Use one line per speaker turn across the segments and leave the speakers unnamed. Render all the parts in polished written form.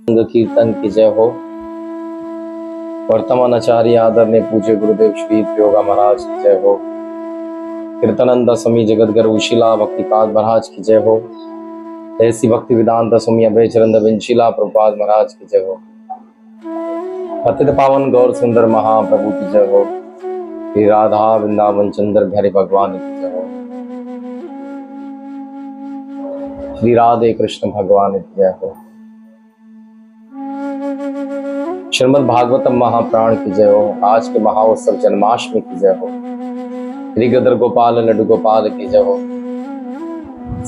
कीर्तन की जय हो। वर्तमान आचार्य आदरणीय पूज्य गुरुदेव श्री योगा महाराज की जय हो। कीर्तनंद दसमी जगत गुरु शिला भक्तिपाद महाराज की जय हो। ऐसी भक्ति वेदांत दसमी अभय चरंद विंशिला प्रभुपाद महाराज की जय हो। पतित पावन गौर सुंदर महाप्रभु की जय हो। श्री राधा वृंदावन चंद्र बिहारी भगवान की जय हो। श्री राधे कृष्ण भगवान की जय हो। श्रीमद् भागवतम महाप्राण की जय हो। आज के महाउत्सव जन्माष्टमी की जय हो। श्री गदर गोपाल लड्डू गोपाल की जय हो।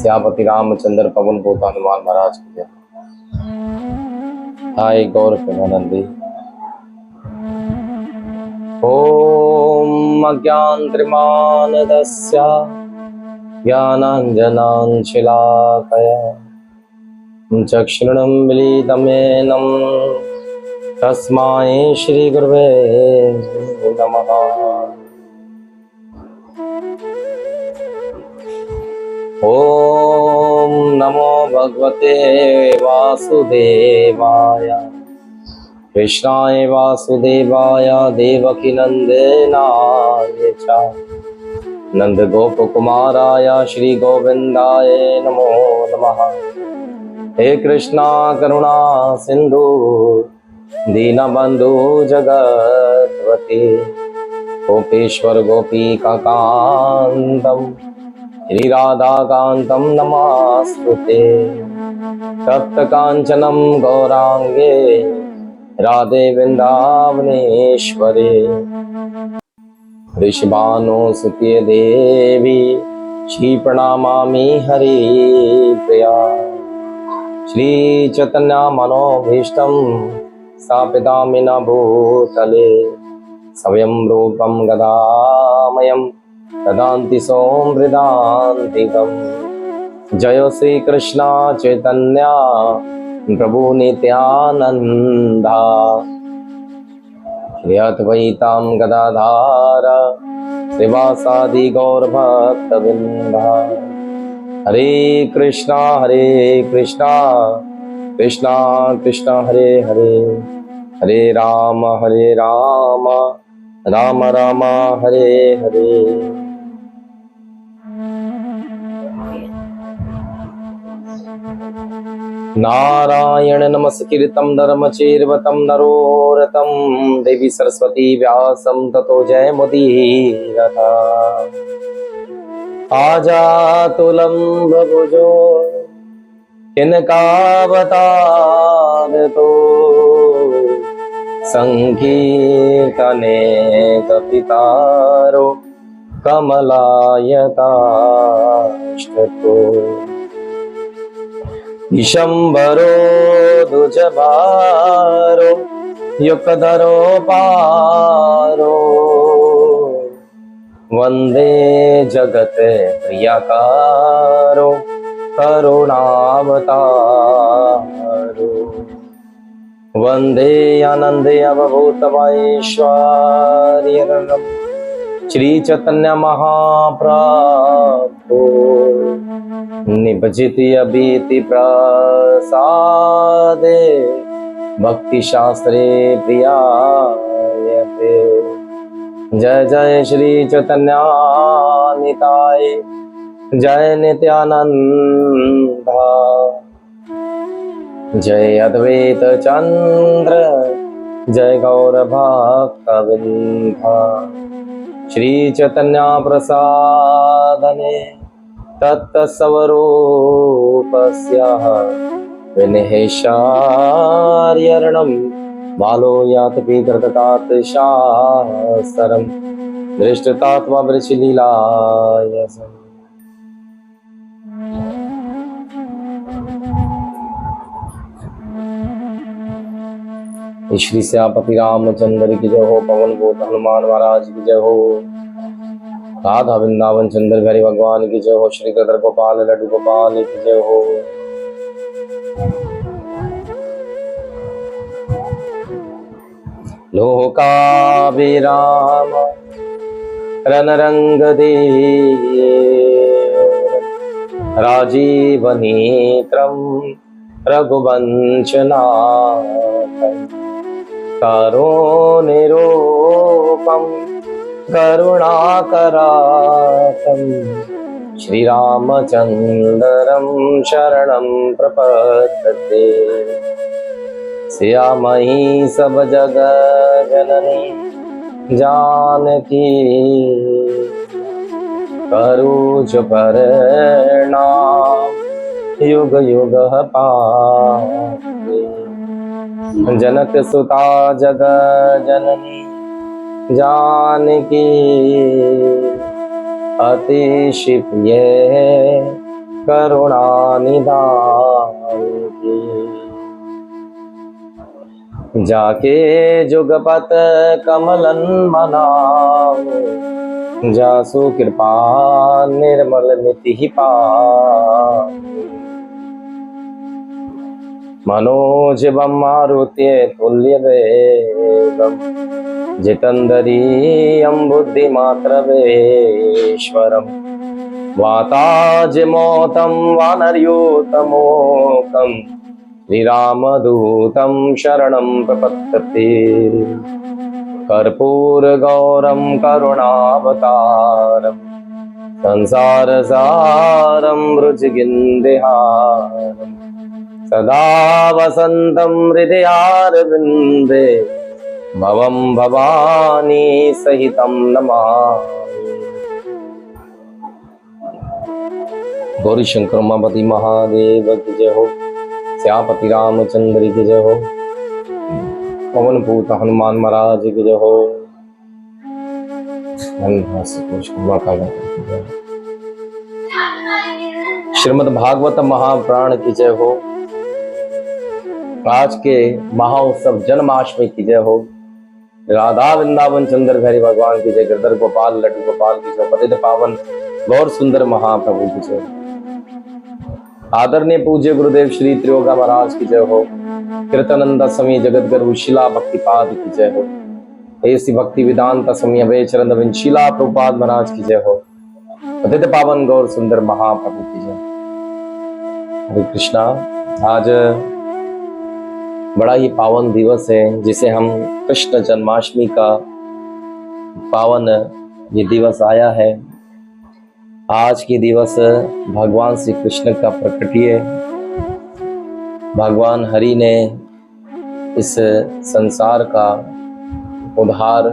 श्यापति रामचंद्र पवन भूत हनुमान महाराज की जय हो। हाय गौर प्रेमानंदी। ओम अज्ञानत्रिमानदस्य ज्ञानाञ्जनां शिलाकया चक्षुरुन्मीलितं तस्मै श्री गुरुवे नमः। ओम नमो भगवते वासुदेवाय कृष्णाय वासुदेवाय देवकी नंदनाय च नंद गोप कुमाराय श्री गोविंदाय नमो नमः। हे कृष्णा करुणा सिंधु दीनबंधु जगत्पते गोपेश्वर गोपीका कांतम श्री राधा कांतम नमस्ते। तप्त कांचनम गौरांगे राधे वृंदावनेश्वरे ऋषभानो सुते देवी श्री प्रणमामि हरि प्रिया। श्री चैतन्य मनोभीष्टं स्थापितामिन भूतले स्वयं रूपं गदामयं ददान्ति सोमृदान्तिकं। जय श्री कृष्ण चैतन्य प्रभु नित्यानंदा श्री अद्वैतां गदाधार श्रीवासादि गौर भक्तवृंदा। हरे कृष्णा कृष्णा कृष्णा हरे हरे हरे राम राम राम हरे हरे। नारायण नमस्कृतं नरं चैव नरोत्तमं देवी सरस्वती व्यासं ततो जयमुदीरयेत्। आजातुलम्बभुजो किनकावतारतो संकीर्तने कपितारो कमलायताष्टको। विशंबरो दुजभारो युगधरो पारो वंदे जगत प्रियकारो करुणावतारो। वंदे आनंदे अवभूतमैश्वर्यं श्री चैतन्य महाप्रभु निभजिति अभीति प्रसादे भक्ति शास्त्रे प्रियायते। जय जय श्री चैतन्य निताय जय नित्यानंद जय अद्वैत चंद्र जय गौर भक्तवृंद। श्री चैतन्य प्रसादने तत्स्वरूपस्य विनिहेशार्यर्णं बालो यात पीतृततात् शास्त्रं दृष्टतात्मा वृषलीलायसम्। श्री श्यापति रामचंद्र की जय हो। पवन भूत हनुमान महाराज की जय हो। राधा वृंदावन चंद्र बिहारी भगवान की जय हो। श्री गदर गोपाल लड्डू गोपाल की जय हो। लोकाभिराम रणरंग देव राजीव नेत्रम रघुवंशनाथं करुणिरूपं करुणाकरातं श्रीरामचन्द्रं शरणं प्रपद्ये। श्यामही सब जग जननी जानकी करुज परिणाम युग युग पावै। जनक सुता जग जननी जानकी अतिशय प्रिय करुणा निधानकी। जाके जुगपत कमलन मनाओ जासु कृपा निर्मल मिति पावै। मनोजवं मारुते तुल्यवेगं जितेन्द्रियं बुद्धिमात्रवेश्वरं वाताजिमोतं वानरयूतमोकं श्रीरामदूतं शरणं प्रपद्ये। कर्पूरगौरं करुणावतारं संसारसारं भुजगेन्द्रहारं सदा वसन्तं हृदयारविन्दे भवं भवानी सहितं नमामि। गौरी शंकर उमापति महादेव की जय हो। श्यापति रामचंद्र की जय हो। पवन पूत हनुमान महाराज की जय हो। श्रीमद् भागवत महाप्राण की जय हो। आज के महाउत्सव जन्माष्टमी की जय हो। राधा वृंदावन चंद्र बिहारी भगवान की जय। गिरधर गोपाल लड्डू गोपाल की जय। पतित पावन गौर सुंदर महाप्रभु की जय। आदरणीय पूज्य गुरुदेव श्री त्रियोगा महाराज की जय हो। कीर्तनंदा स्वामी जगत गुरु शिला भक्तिपाद की जय हो। ऐसी भक्ति वेदांत स्वामी अभय चरण शिला प्रभुपाद महाराज की जय हो। पतित पावन गौर सुंदर महाप्रभु की जय। हरे कृष्णा। आज बड़ा ही पावन दिवस है जिसे हम कृष्ण जन्माष्टमी का पावन ये दिवस आया है। आज के दिवस भगवान श्री कृष्ण का प्रकटीय भगवान हरि ने इस संसार का उद्धार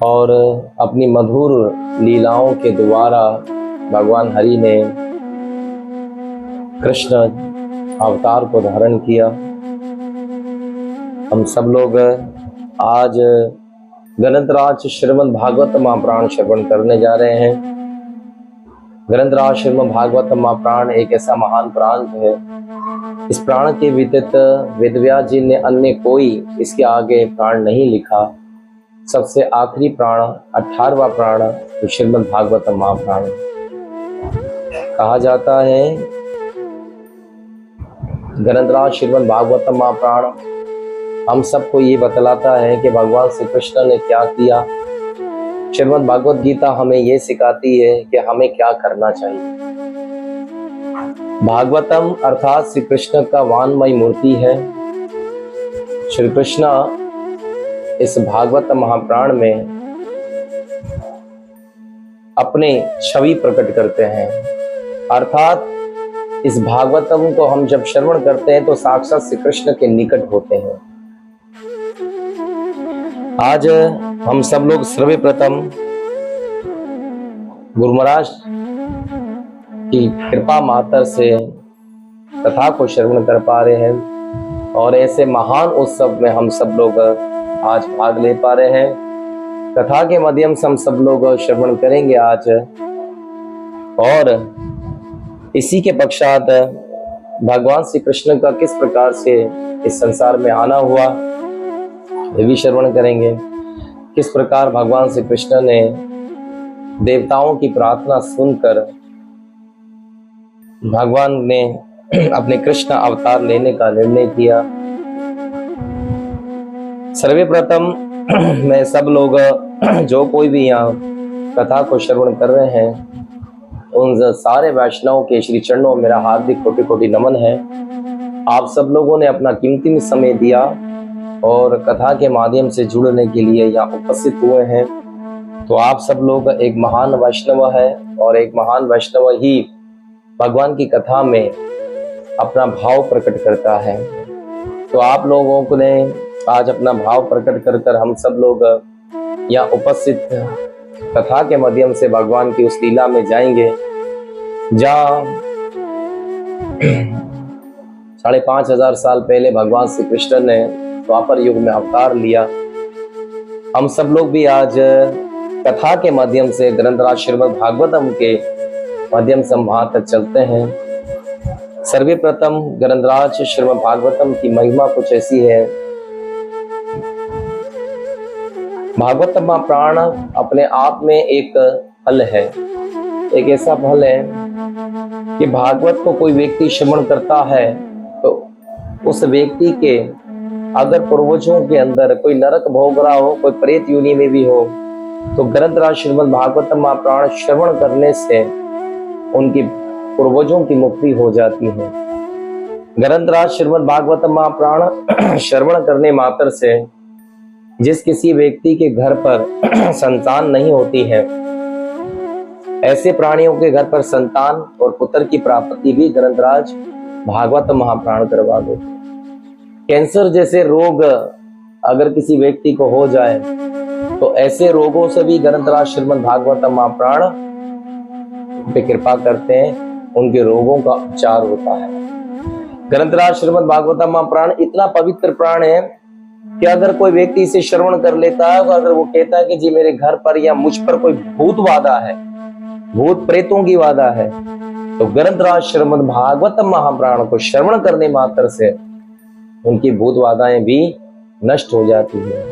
और अपनी मधुर लीलाओं के द्वारा भगवान हरि ने कृष्ण अवतार को धारण किया। हम सब लोग आज ग्रंथराज श्रीमद् भागवत महाप्राण श्रवण करने जा रहे हैं। ग्रंथराज श्रीमद् भागवत महाप्राण एक ऐसा महान प्राण है, इस प्राण के व्यतीत वेदव्यास जी ने अन्य कोई इसके आगे प्राण नहीं लिखा। सबसे आखिरी प्राण 18वां प्राण श्रीमद् भागवत महाप्राण कहा जाता है। ग्रंथराज श्रीमद् भागवत महाप्राण हम सबको ये बतलाता है कि भगवान श्री कृष्ण ने क्या किया। श्रीमद् भागवत गीता हमें ये सिखाती है कि हमें क्या करना चाहिए। भागवतम अर्थात श्री कृष्ण का वानमय मूर्ति है। श्री कृष्ण इस भागवत महाप्राण में अपने छवि प्रकट करते हैं, अर्थात इस भागवतम को हम जब श्रवण करते हैं तो साक्षात श्री कृष्ण के निकट होते हैं। आज हम सब लोग सर्वप्रथम गुरु महाराज की कृपा मात्र से कथा को श्रवण कर पा रहे हैं और ऐसे महान उत्सव में हम सब लोग आज भाग ले पा रहे हैं। कथा के माध्यम से हम सब लोग श्रवण करेंगे आज, और इसी के पश्चात भगवान श्री कृष्ण का किस प्रकार से इस संसार में आना हुआ ये भी श्रवण करेंगे। किस प्रकार भगवान श्री कृष्ण ने देवताओं की प्रार्थना सुनकर भगवान ने अपने कृष्ण अवतार लेने का निर्णय किया। सर्वप्रथम मैं सब लोग जो कोई भी यहाँ कथा को श्रवण कर रहे हैं, उन सारे वैष्णवों के श्री चरणों में मेरा हार्दिक कोटि कोटि नमन है। आप सब लोगों ने अपना कीमती समय दिया और कथा के माध्यम से जुड़ने के लिए यहाँ उपस्थित हुए हैं। तो आप सब लोग एक महान वैष्णव है और एक महान वैष्णव ही भगवान की कथा में अपना भाव प्रकट करता है। तो आप लोगों को ने आज अपना भाव प्रकट कर हम सब लोग यहाँ उपस्थित कथा के माध्यम से भगवान की उस लीला में जाएंगे जहाँ 5,500 साल पहले भगवान श्री कृष्ण ने द्वापर युग में अवतार लिया। हम सब लोग भी आज कथा के माध्यम से ग्रंथराज श्रीमद् भागवतम के माध्यम से हम वहां तक चलते हैं। सर्वप्रथम ग्रंथराज श्रीमद् भागवतम की महिमा कुछ ऐसी है। भागवतम महाप्राण अपने आप में एक फल है, एक ऐसा फल है कि भागवत को कोई व्यक्ति श्रवण करता है तो उस व्यक्ति के अगर पूर्वजों के अंदर कोई नरक भोग रहा हो, कोई प्रेत योनि में भी हो, तो ग्रंथराज श्रीमद् भागवतम महाप्राण श्रवण करने से उनकी पूर्वजों की मुक्ति हो जाती है। ग्रंथराज श्रीमद् भागवतम महाप्राण श्रवण करने मात्र से जिस किसी व्यक्ति के घर पर संतान नहीं होती है, ऐसे प्राणियों के घर पर संतान और पुत्र की प्राप्ति भी ग्रंथराज भागवतम महाप्राण करवा देते। कैंसर जैसे रोग अगर किसी व्यक्ति को हो जाए तो ऐसे रोगों से भी ग्रंथराज श्रीमद् भागवतम महाप्राण पे कृपा करते हैं, उनके रोगों का उपचार होता है। ग्रंथराज श्रीमद् भागवतम महाप्राण इतना पवित्र प्राण है कि अगर कोई व्यक्ति इसे श्रवण कर लेता है, तो अगर वो कहता है कि जी मेरे घर पर या मुझ पर कोई भूत बाधा है, भूत प्रेतों की बाधा है, तो ग्रंथराज श्रीमद् भागवतम महाप्राण को श्रवण करने मात्र से उनकी भूत बाधाएं भी नष्ट हो जाती है।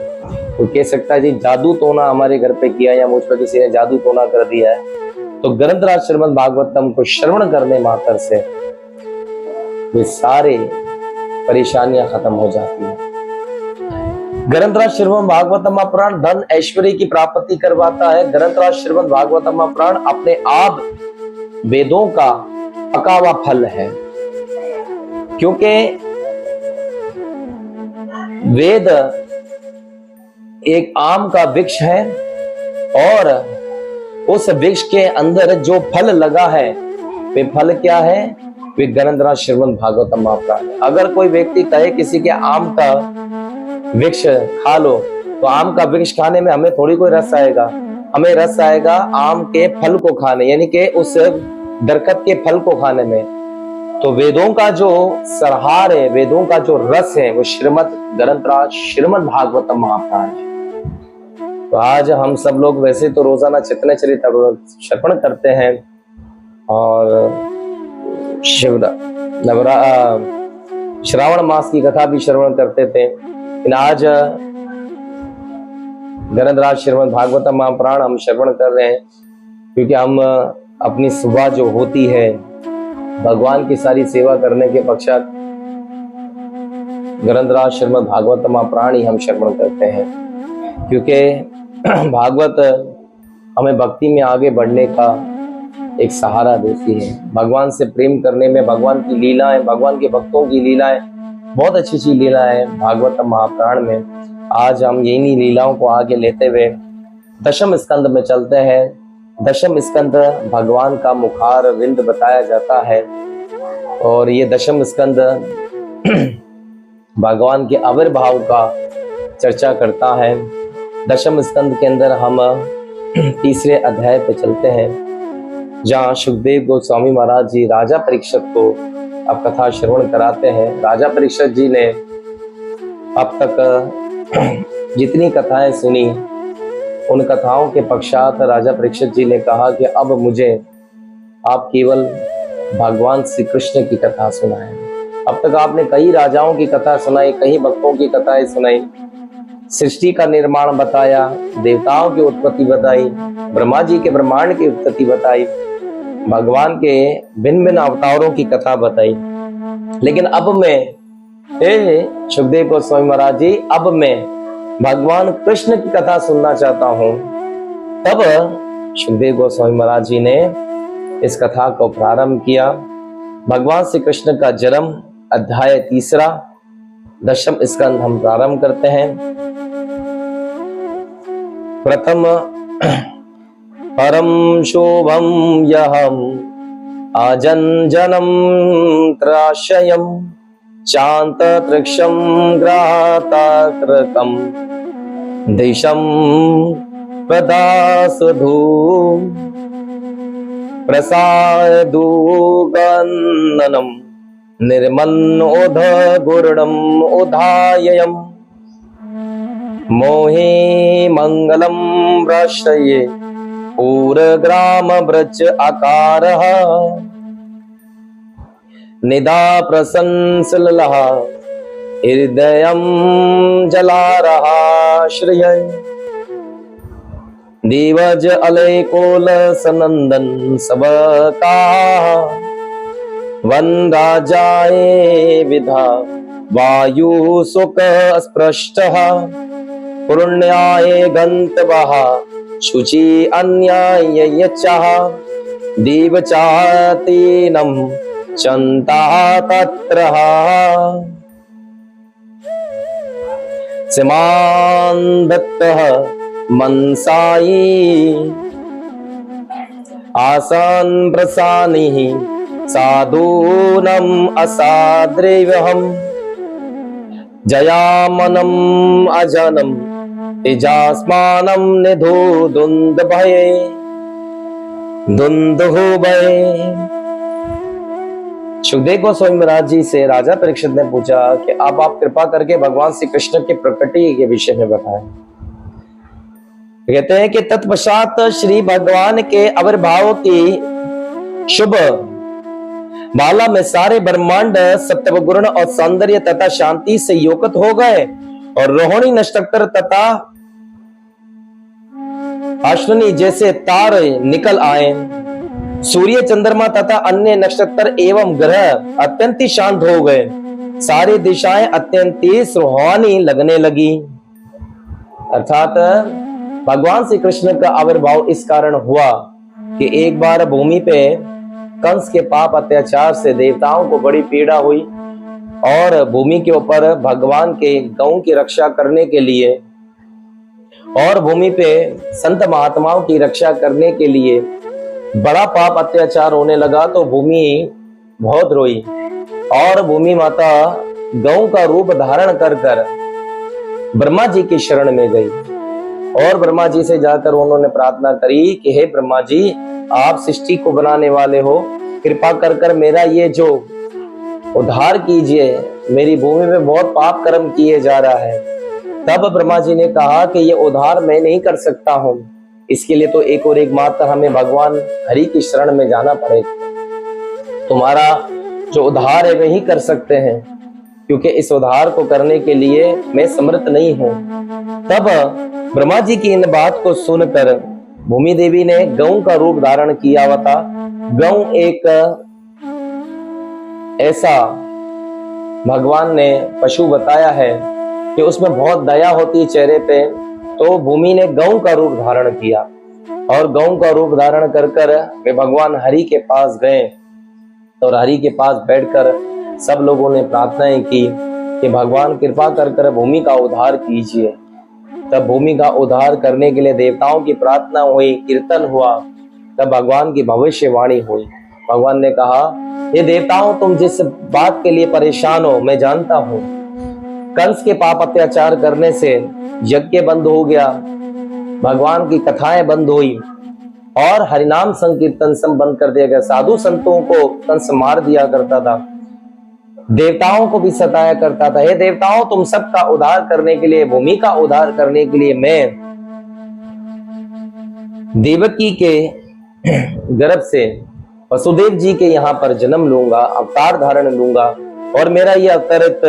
तो कह सकता है जी जादू टोना हमारे घर पे किया या मुझ पर किसी ने जादू टोना कर दिया है, तो ग्रंथराज श्रीमद् भागवतम को श्रवण करने मात्र से वे सारे परेशानियां खत्म हो जाती है। ग्रंथराज श्रीमद् भागवतम महाप्राण धन ऐश्वर्य की प्राप्ति करवाता है। ग्रंथराज श्रीमद् भागवतम महाप्राण अपने आप वेदों का पका हुआ फल है, क्योंकि वेद एक आम का वृक्ष है और उस वृक्ष के अंदर जो फल लगा है वे फल क्या है? वे ग्रंथराज श्रीमद् भागवतम महाप्राण। अगर कोई व्यक्ति कहे किसी के आम का वृक्ष खा लो, तो आम का वृक्ष खाने में हमें थोड़ी कोई रस आएगा, हमें रस आएगा आम के फल को खाने, यानी कि उस दरखत के फल को खाने में। तो वेदों का जो सरहार है, वेदों का जो रस है, वो श्रीमद् ग्रंथराज श्रीमद् भागवतम महाप्राण है। तो आज हम सब लोग वैसे तो रोजाना चैतन्य चरितामृत श्रवण करते हैं और श्रावण मास की कथा भी श्रवण करते थे, लेकिन आज ग्रंथराज श्रीमद् भागवतम महाप्राण हम श्रवण कर रहे हैं क्योंकि हम अपनी सुबह जो होती है भगवान की सारी सेवा करने के पश्चात ग्रंथराज श्रीमद् भागवतम महाप्राण ही हम श्रवण करते हैं, क्योंकि भागवत हमें भक्ति में आगे बढ़ने का एक सहारा देती है। भगवान से प्रेम करने में भगवान की लीलाएं, भगवान के भक्तों की लीलाएं बहुत अच्छी अच्छी लीलाएं भागवतम महाप्राण में। आज हम यही लीलाओं को आगे लेते हुए दशम स्कंद में चलते हैं। दशम स्कंद भगवान का मुखार विंद बताया जाता है और ये दशम स्कंद भगवान के आविर्भाव का चर्चा करता है। दशम स्कंद के अंदर हम तीसरे अध्याय पे चलते हैं, जहाँ सुखदेव गोस्वामी महाराज जी राजा परीक्षित को अब कथा श्रवण कराते हैं। राजा परीक्षित जी ने अब तक जितनी कथाएं सुनी, उन कथाओं के पश्चात राजा परीक्षित जी ने कहा कि अब मुझे आप केवल भगवान श्री कृष्ण की कथा सुनाएं। अब तक आपने कई राजाओं की कथा सुनाई, कई भक्तों की कथाएं सुनाई, सृष्टि का निर्माण बताया, देवताओं की उत्पत्ति बताई, ब्रह्मा जी के ब्रह्मांड की उत्पत्ति बताई, भगवान के भिन्न भिन्न अवतारों की कथा बताई। लेकिन अब मैं सुखदेव गोस्वामी महाराज जी, अब मैं भगवान कृष्ण की कथा सुनना चाहता हूं। तब सुखदेव गोस्वामी महाराज जी ने इस कथा को प्रारंभ किया। भगवान श्री कृष्ण का जन्म, अध्याय 3, 10वां स्कंद हम प्रारंभ करते हैं। प्रथम परम शोभम यहम अजंजनम त्राशयम शांत तृक्षम ग्राताकृकम दिशम प्रदासधू प्रसादुगन्ननम निर्मन्नोध गुरुणम उधाययम मोहे मंगलम वृषये पूरग्राम व्रज आकारः निदा प्रशंसलः हृदयं जलारः श्रियः दिवज अलैकोल सनंदन सबका वन राजाए विधा वायु सुख स्पृष्टः पुण्याय गंतवः शुचि अन्याय यच्चः दीव चातीनं चंता तत्रः सिमान दत्तः मनसाई आसन प्रसानिः साधूनम असाद्रेवहम जयामनम अजनम तेजास्मानम निधो दुंद भये दुंदुहु भये। सुखदेव गोस्वामी महाराज जी से राजा परीक्षित ने पूछा कि अब आप कृपा करके भगवान श्री कृष्ण के प्रकटी के विषय में बताएं। कहते हैं कि तत्पश्चात श्री भगवान के आविर्भाव की शुभ माला में सारे ब्रह्मांड सत्व गुण और सौंदर्य तथा शांति से योगित हो गए और रोहिणी नक्षत्र तथा अश्विनी जैसे तारे निकल आए। सूर्य चंद्रमा तथा अन्य नक्षत्र एवं ग्रह अत्यंत शांत हो गए। सारी दिशाएं अत्यंत सुहानी लगने लगी। अर्थात भगवान श्री कृष्ण का आविर्भाव इस कारण हुआ कि एक बार भूमि पे कंस के पाप अत्याचार से देवताओं को बड़ी पीड़ा हुई और भूमि के ऊपर भगवान के गौ की रक्षा करने के लिए और भूमि पे संत महात्माओं की रक्षा करने के लिए बड़ा पाप अत्याचार होने लगा। तो भूमि बहुत रोई और भूमि माता गौ का रूप धारण कर कर ब्रह्मा जी की शरण में गई और ब्रह्मा जी से जाकर उन्होंने प्रार्थना करी कि हे ब्रह्मा जी, आप सृष्टि को बनाने वाले हो, कृपा कर कर मेरा ये जो उद्धार कीजिए, मेरी भूमि में बहुत पाप कर्म किए जा रहा है। तब ब्रह्मा जी ने कहा कि ये उद्धार मैं नहीं कर सकता हूं, इसके लिए तो एक और एक मात्र हमें भगवान हरि की शरण में जाना पड़ेगा। तुम्हारा जो उद्धार है वही कर सकते हैं, क्योंकि इस उद्धार को करने के लिए मैं समर्थ नहीं हूं। तब ब्रह्मा जी की इन बात को सुनकर भूमि देवी ने गौ का रूप धारण किया हुआ था। गौ एक ऐसा भगवान ने पशु बताया है कि उसमें बहुत दया होती है चेहरे पे। तो भूमि ने गौ का रूप धारण किया और गौ का रूप धारण कर कर वे भगवान हरि के पास गए और हरि के पास बैठकर सब लोगों ने प्रार्थनाएं की कि भगवान कृपा कर कर भूमि का उद्धार कीजिए। तब भूमि का उद्धार करने के लिए देवताओं की प्रार्थना हुई, कीर्तन हुआ। तब भगवान की भविष्यवाणी हुई। भगवान ने कहा, ये देवताओं, तुम जिस बात के लिए परेशान हो मैं जानता हूं। कंस के पाप अत्याचार करने से यज्ञ बंद हो गया, भगवान की कथाएं बंद हुई और हरिनाम संकीर्तन सब बंद कर दिया गया। साधु संतों को कंस मार दिया करता था, देवताओं को भी सताया करता था। हे देवताओं, तुम सबका उद्धार करने के लिए, भूमि का उद्धार करने के लिए मैं देवकी के गर्भ से वसुदेव जी के यहाँ पर जन्म लूंगा, अवतार धारण लूंगा और मेरा यह अवतरित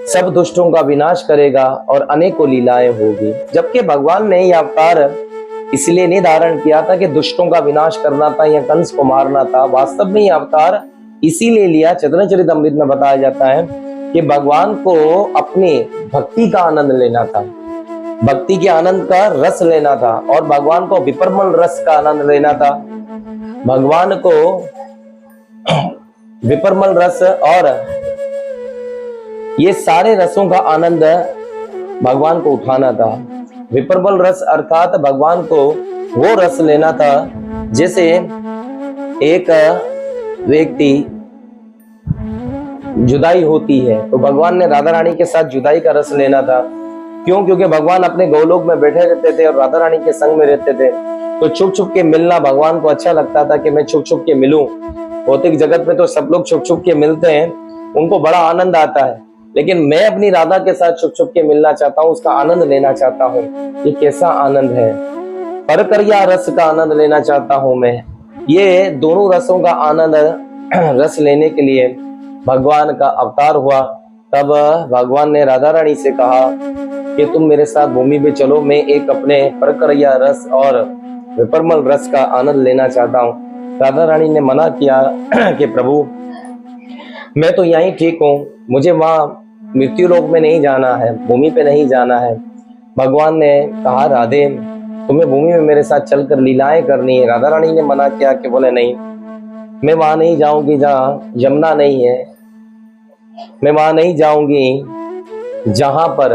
सब दुष्टों का विनाश करेगा और अनेकों लीलाएं होगी। जबकि भगवान ने यह अवतार इसलिए नहीं धारण किया था कि दुष्टों का विनाश करना था या कंस को मारना था। वास्तव में यह अवतार इसीलिए लिया, चैतन्यचरितामृत में बताया जाता है कि भगवान को अपनी भक्ति का आनंद लेना था, भक्ति के आनंद का रस लेना था और भगवान को विपरमल रस का आनंद लेना था। भगवान को विपरमल रस और ये सारे रसों का आनंद भगवान को उठाना था। विपरमल रस अर्थात भगवान को वो रस लेना था जैसे एक व्यक्ति जुदाई होती है तो भगवान ने राधा रानी के साथ जुदाई का रस लेना था। क्यों? क्योंकि भगवान अपने गोलोक में बैठे रहते थे और राधा रानी के संग में रहते थे, तो छुप छुप के मिलना भगवान को अच्छा लगता था कि मैं छुप छुप के मिलूं। भौतिक जगत में तो सब लोग छुप छुप के मिलते हैं, उनको बड़ा आनंद आता है, लेकिन मैं अपनी राधा के साथ छुप छुप के मिलना चाहता हूँ, उसका आनंद लेना चाहता हूँ। ये कैसा आनंद है? परकरिया रस का आनंद लेना चाहता हूँ मैं। ये दोनों रसों का आनंद रस लेने के लिए भगवान का अवतार हुआ। तब भगवान ने राधा रानी से कहा कि तुम मेरे साथ भूमि पे चलो, मैं एक अपने परकरिया रस और विपरमल रस का आनंद लेना चाहता हूँ। राधा रानी ने मना किया कि प्रभु मैं तो यहीं ठीक हूँ, मुझे वहां मृत्यु लोक में नहीं जाना है, भूमि पे नहीं जाना है। भगवान ने कहा राधे तुम्हें भूमि में मेरे साथ चलकर लीलाएं करनी है। राधा रानी ने मना किया कि बोले नहीं, मैं वहां नहीं जाऊंगी जहाँ यमुना नहीं है, मैं वहां नहीं जाऊंगी जहां पर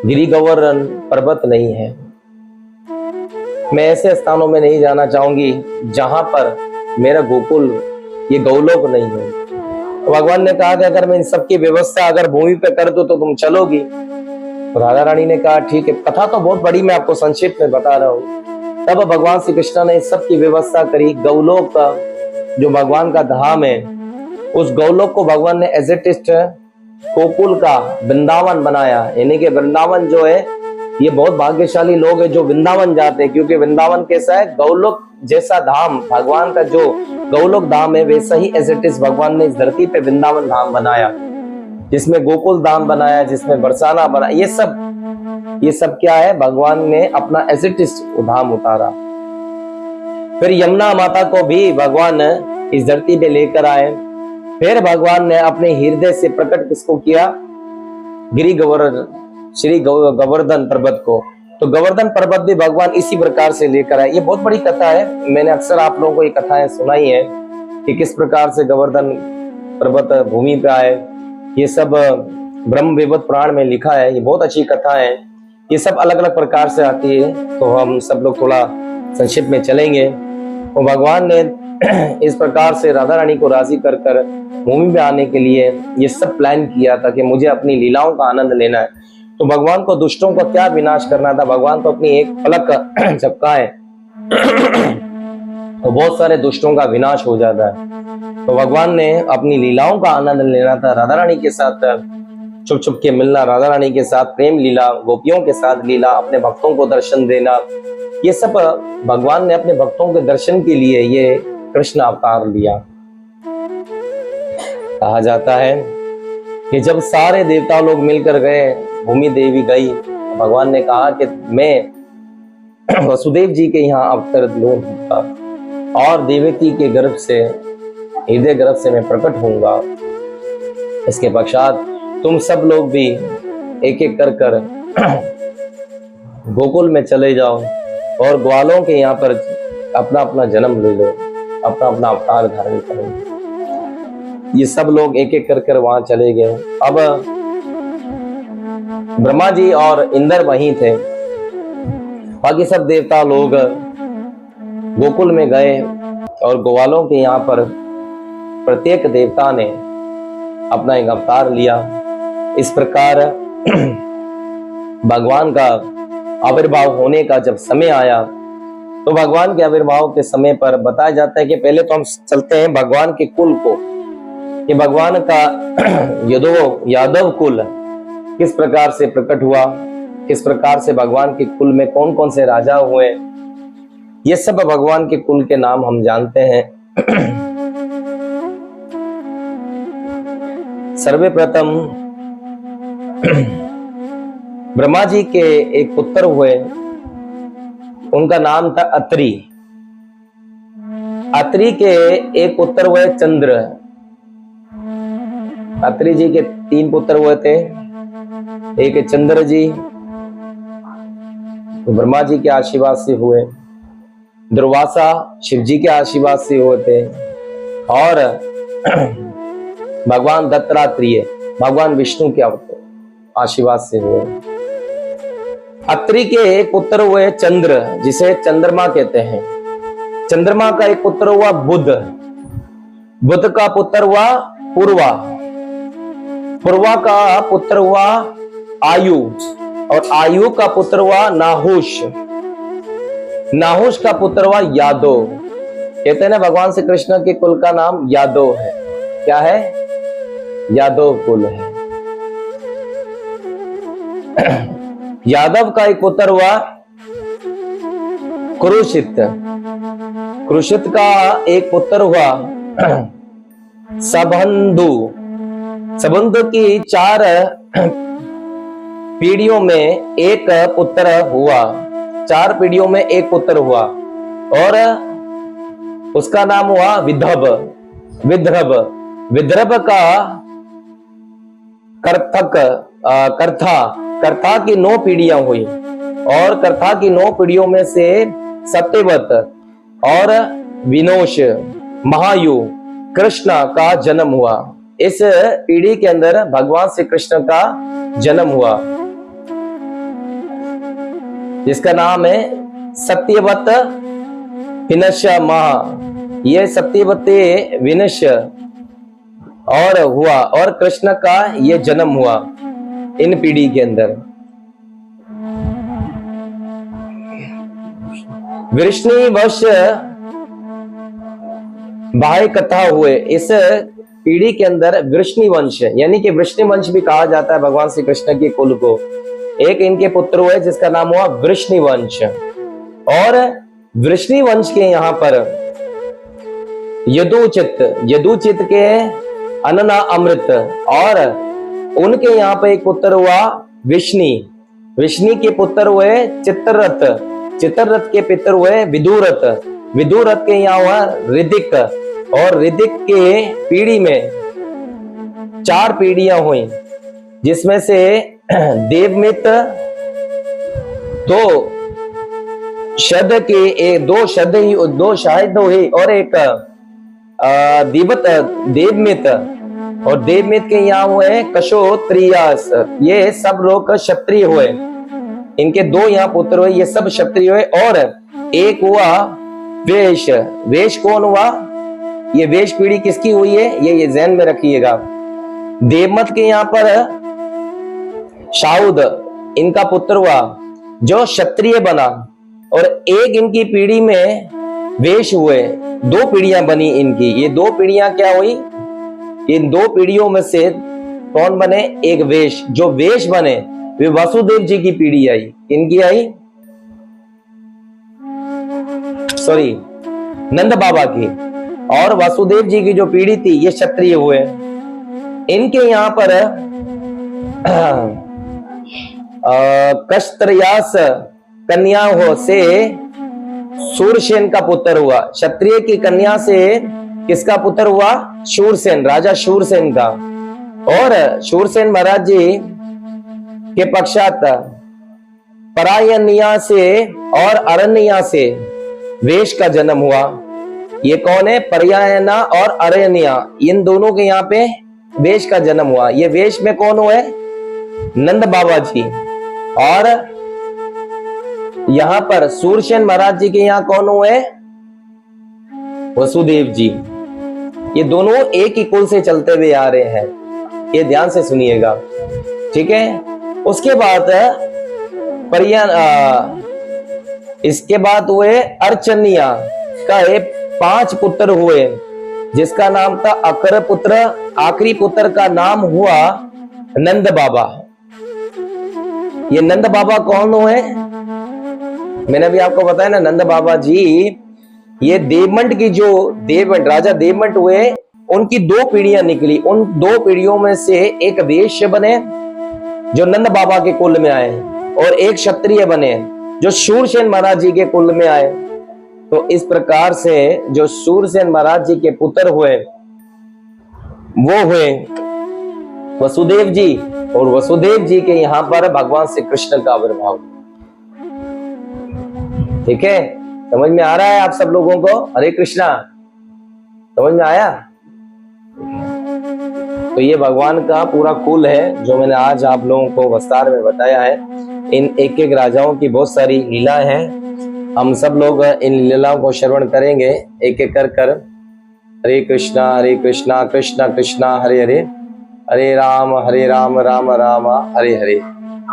गिरी गोवर्धन पर्वत नहीं है, मैं ऐसे स्थानों में नहीं जाना चाहूंगी जहां पर मेरा गोकुल ये गौलोक नहीं है। भगवान ने कहा कि अगर मैं इन सब की व्यवस्था अगर भूमि पे कर दूं तो तुम चलोगी? तो राधा रानी ने कहा ठीक है। कथा तो बहुत बड़ी, मैं आपको संक्षिप्त में बता रहा हूँ। तब भगवान श्री कृष्ण ने इस सब की व्यवस्था करी। गौलोक का जो भगवान का धाम है, उस गौलोक को भगवान ने एज इट इज गोकुल का वृंदावन बनाया। यानी कि वृंदावन जो है, ये बहुत भाग्यशाली लोग हैं जो वृंदावन जाते हैं, क्योंकि वृंदावन कैसा है? गौलोक जैसा धाम, भगवान का जो गौलोक धाम है वैसा ही एज इट इज भगवान ने इस धरती पे वृंदावन धाम बनाया, जिसमें गोकुल धाम बनाया, जिसमें बरसाना बनाया। ये सब क्या है? भगवान ने अपना एज इट इज धाम उतारा। फिर यमुना माता को भी भगवान इस धरती पे लेकर आए। फिर भगवान ने अपने हृदय से प्रकट किसको किया? गिरी गोवर्धन, श्री गोवर्धन पर्वत को। तो गोवर्धन पर्वत भी भगवान इसी प्रकार से लेकर आए। ये बहुत बड़ी कथा है, मैंने अक्सर आप लोगों को ये कथाएं सुनाई है कि किस प्रकार से गोवर्धन पर्वत भूमि पे आए। ये सब ब्रह्म वैवर्त पुराण में लिखा है। ये बहुत अच्छी कथा है, ये सब अलग अलग प्रकार से आती है, तो हम सब लोग थोड़ा संक्षिप्त में चलेंगे। तो भगवान ने इस प्रकार से राधा रानी को राजी कर कर भूमि में आने के लिए ये सब प्लान किया था कि मुझे अपनी लीलाओं का आनंद लेना है। तो भगवान को दुष्टों का क्या विनाश करना था? भगवान को अपनी एक पलक झपकाए तो बहुत सारे दुष्टों का विनाश हो जाता है। तो भगवान ने अपनी लीलाओं का आनंद लेना था, राधा रानी के साथ छुप छुप के मिलना, राधा रानी के साथ प्रेम लीला, गोपियों के साथ लीला, अपने भक्तों को दर्शन देना। ये सब भगवान ने अपने भक्तों के दर्शन के लिए ये कृष्ण अवतार लिया। कहा जाता है कि जब सारे देवता लोग मिलकर गए, भूमि देवी गई, भगवान ने कहा कि मैं वसुदेव जी के यहाँ अवतर लूंगा और देवकी के गर्भ से, हृदय गर्भ से मैं प्रकट होऊंगा। इसके पश्चात तुम सब लोग भी एक एक कर कर गोकुल में चले जाओ और ग्वालों के यहाँ पर अपना अपना जन्म ले लो, अपना अपना अवतार धारण करो। ये सब लोग एक एक कर कर वहां चले गए। अब ब्रह्मा जी और इंद्र वहीं थे, बाकी सब देवता लोग गोकुल में गए और ग्वालों के यहाँ पर प्रत्येक देवता ने अपना एक अवतार लिया। इस प्रकार भगवान का आविर्भाव होने का जब समय आया, तो भगवान के आविर्भाव के समय पर बताया जाता है कि पहले तो हम चलते हैं भगवान के कुल को, कि भगवान का यादव कुल किस प्रकार से प्रकट हुआ, किस प्रकार से भगवान के कुल में कौन कौन से राजा हुए, ये सब भगवान के कुल के नाम हम जानते हैं। सर्वप्रथम ब्रह्मा जी के एक पुत्र हुए, उनका नाम था अत्रि। अत्रि के एक पुत्र हुए चंद्र। अत्रि जी के 3 पुत्र हुए थे, एक है चंद्र जी, तो ब्रह्मा जी के आशीर्वाद से हुए, दुर्वासा शिव जी के आशीर्वाद से हुए थे, और भगवान दत्तात्रेय भगवान विष्णु के आशीर्वाद से हुए। अत्रि के एक पुत्र हुए चंद्र, जिसे चंद्रमा कहते हैं। चंद्रमा का एक पुत्र हुआ बुध, बुध का पुत्र हुआ पूर्वा, पूर्वा का पुत्र हुआ आयु, और आयु का पुत्र हुआ नाहुष, नाहुष का पुत्र हुआ यादव। कहते हैं ना भगवान श्री कृष्ण के कुल का नाम यादव है। क्या है? यादव कुल है। यादव का एक पुत्र हुआ कुरुशित, कुरुशित का एक पुत्र हुआ सबंधु, सबंधु की 4 पीढ़ियों में एक पुत्र हुआ, 4 पीढ़ियों में एक पुत्र हुआ, और उसका नाम हुआ विदर्भ, विदर्भ, विदर्भ का करथक, करथा की 9 पीढ़ियां हुई, और करथा की 9 पीढ़ियों में से सत्यवत और विनोश, महायु, कृष्ण का जन्म हुआ। इस पीढ़ी के अंदर भगवान श्री कृष्ण का जन्म हुआ, जिसका नाम है सत्यवत विनश महा। ये सत्यवते विनश और हुआ, और कृष्ण का ये जन्म हुआ इन पीढ़ी के अंदर। वृष्णिवंश भाई कथा हुए। इस पीढ़ी के अंदर वृष्णिवंश, यानी कि वृष्णिवंश भी कहा जाता है भगवान श्री कृष्ण के कुल को। एक इनके पुत्र हुए जिसका नाम हुआ वृष्णिवंश, और वृष्णिवंश के यहाँ पर यदुचित, यदुचित के अनना अमृत, और उनके यहाँ पे एक पुत्र हुआ विष्णि, विष्णि के पुत्र हुए चित्ररथ, चित्ररथ के पुत्र हुए विदुरथ, विदुरथ के यहाँ हुआ ऋदिक, और ऋदिक के पीढ़ी में 4 पीढ़ियां हुई, जिसमें से देवमित 2 शब्द के 2 शब्द ही 2 शायद हुई, और एक देवमित, और देवमित के यहाँ हुए कशोत्रियास। ये सब लोग क्षत्रिय हुए, इनके 2 यहाँ पुत्र हुए, ये सब क्षत्रिय हुए। और एक हुआ वेश, वेश कौन हुआ? ये वेश पीढ़ी किसकी हुई है? ये ध्यान में रखिएगा। देवमत के यहाँ पर शाउद इनका पुत्र हुआ, जो क्षत्रिय बना, और एक इनकी पीढ़ी में वेश हुए। 2 पीढ़ियां बनी इनकी। ये 2 पीढ़ियां क्या हुई? इन 2 पीढ़ियों में से कौन बने? एक वेश। जो वेश बने वे वासुदेव जी की पीढ़ी आई। इनकी आई, सॉरी, नंद बाबा की। और वासुदेव जी की जो पीढ़ी थी ये क्षत्रिय हुए। इनके यहाँ पर कष्त्रयास कन्या हो से शूरसेन का पुत्र हुआ। क्षत्रिय की कन्या से किसका पुत्र हुआ? शूरसेन, राजा शूरसेन का। और शूरसेन महाराज जी के पश्चात परायनिया से और अरण्या से वेश का जन्म हुआ। ये कौन है? पर्यायना और अरण्या, इन दोनों के यहाँ पे वेश का जन्म हुआ। ये वेश में कौन हुए? नंद बाबा जी। और यहां पर शूरसेन महाराज जी के यहाँ कौन हुए? वसुदेव जी। ये दोनों एक ही कुल से चलते हुए आ रहे हैं, ये ध्यान से सुनिएगा, ठीक है। उसके बाद इसके बाद हुए अर्चनिया का 5 पुत्र हुए, जिसका नाम था अकर पुत्र। आखिरी पुत्र का नाम हुआ नंद बाबा। ये नंद बाबा कौन हुए? मैंने अभी आपको बताया ना, नंद बाबा जी ये देवमंड की जो देवमंड राजा देवमंड हुए, उनकी 2 पीढ़ियां निकली। उन 2 पीढ़ियों में से एक वैश्य बने जो नंद बाबा के कुल में आए, और एक क्षत्रिय बने जो शूरसेन महाराज जी के कुल में आए। तो इस प्रकार से जो शूरसेन महाराज जी के पुत्र हुए वो हुए वसुदेव जी, और वसुदेव जी के यहाँ पर भगवान श्री कृष्ण का आविर्भाव। ठीक है, समझ में आ रहा है आप सब लोगों को? हरे कृष्णा, समझ में आया? तो ये भगवान का पूरा कुल है जो मैंने आज आप लोगों को विस्तार में बताया है। इन एक एक राजाओं की बहुत सारी लीला है, हम सब लोग इन लीलाओं को श्रवण करेंगे एक एक कर कर। हरे कृष्णा कृष्णा कृष्णा हरे हरे, हरे राम राम राम हरे हरे,